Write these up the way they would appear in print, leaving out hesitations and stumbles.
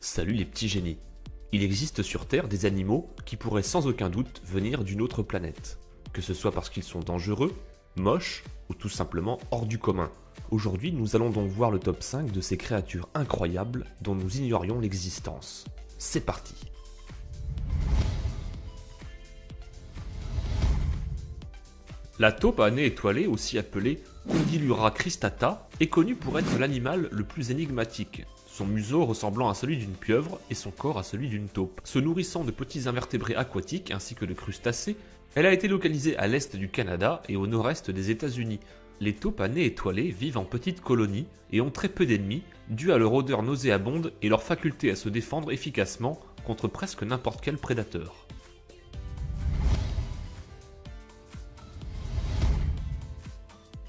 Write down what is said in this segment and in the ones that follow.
Salut les petits génies. Il existe sur Terre des animaux qui pourraient sans aucun doute venir d'une autre planète. Que ce soit parce qu'ils sont dangereux, moches ou tout simplement hors du commun. Aujourd'hui, nous allons donc voir le top 5 de ces créatures incroyables dont nous ignorions l'existence. C'est parti. La taupe à nez étoilé, aussi appelée Condylura cristata, est connue pour être l'animal le plus énigmatique, son museau ressemblant à celui d'une pieuvre et son corps à celui d'une taupe. Se nourrissant de petits invertébrés aquatiques ainsi que de crustacés, elle a été localisée à l'est du Canada et au nord-est des États-Unis. Les taupes à nez étoilé vivent en petites colonies et ont très peu d'ennemis, dû à leur odeur nauséabonde et leur faculté à se défendre efficacement contre presque n'importe quel prédateur.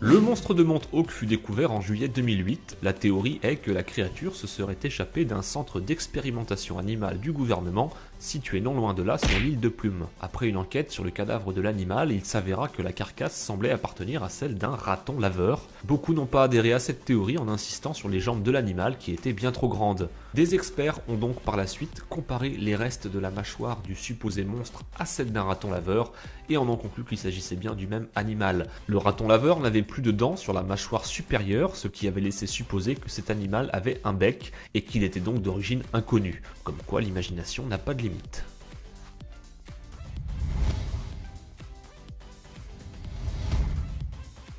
Le monstre de Mount Hawk fut découvert en juillet 2008. La théorie est que la créature se serait échappée d'un centre d'expérimentation animale du gouvernement situé non loin de là sur l'île de Plume. Après une enquête sur le cadavre de l'animal, il s'avéra que la carcasse semblait appartenir à celle d'un raton laveur. Beaucoup n'ont pas adhéré à cette théorie en insistant sur les jambes de l'animal qui étaient bien trop grandes. Des experts ont donc par la suite comparé les restes de la mâchoire du supposé monstre à celle d'un raton laveur et en ont conclu qu'il s'agissait bien du même animal. Le raton laveur n'avait plus de dents sur la mâchoire supérieure, ce qui avait laissé supposer que cet animal avait un bec et qu'il était donc d'origine inconnue. Comme quoi l'imagination n'a pas de limite.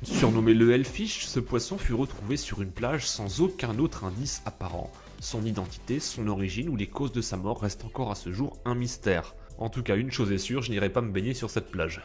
Surnommé le Hellfish, ce poisson fut retrouvé sur une plage sans aucun autre indice apparent. Son identité, son origine ou les causes de sa mort restent encore à ce jour un mystère. En tout cas, une chose est sûre, je n'irai pas me baigner sur cette plage.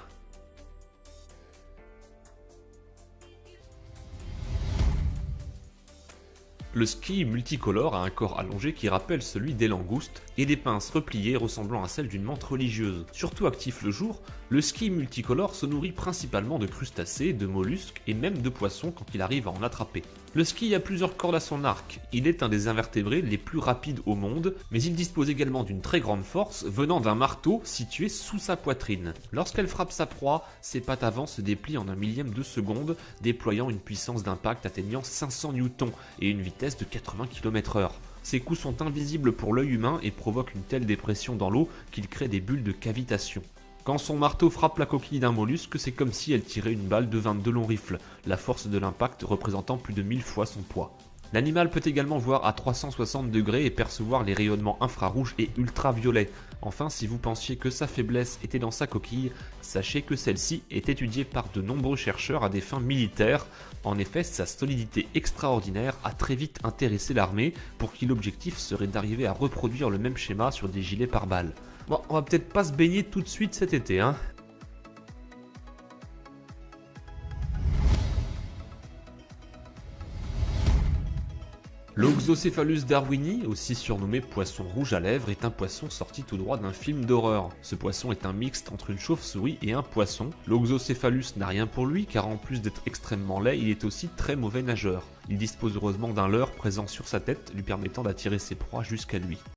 Le squille multicolore a un corps allongé qui rappelle celui des langoustes et des pinces repliées ressemblant à celles d'une menthe religieuse. Surtout actif le jour, le squille multicolore se nourrit principalement de crustacés, de mollusques et même de poissons quand il arrive à en attraper. Le squille a plusieurs cordes à son arc, il est un des invertébrés les plus rapides au monde, mais il dispose également d'une très grande force venant d'un marteau situé sous sa poitrine. Lorsqu'elle frappe sa proie, ses pattes avant se déplient en un millième de seconde, déployant une puissance d'impact atteignant 500 newtons et une vitesse de 80 km/h. Ces coups sont invisibles pour l'œil humain et provoquent une telle dépression dans l'eau qu'il crée des bulles de cavitation. Quand son marteau frappe la coquille d'un mollusque, c'est comme si elle tirait une balle de 22 longs rifles, la force de l'impact représentant plus de 1000 fois son poids. L'animal peut également voir à 360 degrés et percevoir les rayonnements infrarouges et ultraviolets. Enfin, si vous pensiez que sa faiblesse était dans sa coquille, sachez que celle-ci est étudiée par de nombreux chercheurs à des fins militaires. En effet, sa solidité extraordinaire a très vite intéressé l'armée, pour qui l'objectif serait d'arriver à reproduire le même schéma sur des gilets pare-balles. Bon, on va peut-être pas se baigner tout de suite cet été, hein. L'Oxocephalus darwini, aussi surnommé poisson rouge à lèvres, est un poisson sorti tout droit d'un film d'horreur. Ce poisson est un mixte entre une chauve-souris et un poisson. L'Oxocephalus n'a rien pour lui car en plus d'être extrêmement laid, il est aussi très mauvais nageur. Il dispose heureusement d'un leurre présent sur sa tête lui permettant d'attirer ses proies jusqu'à lui.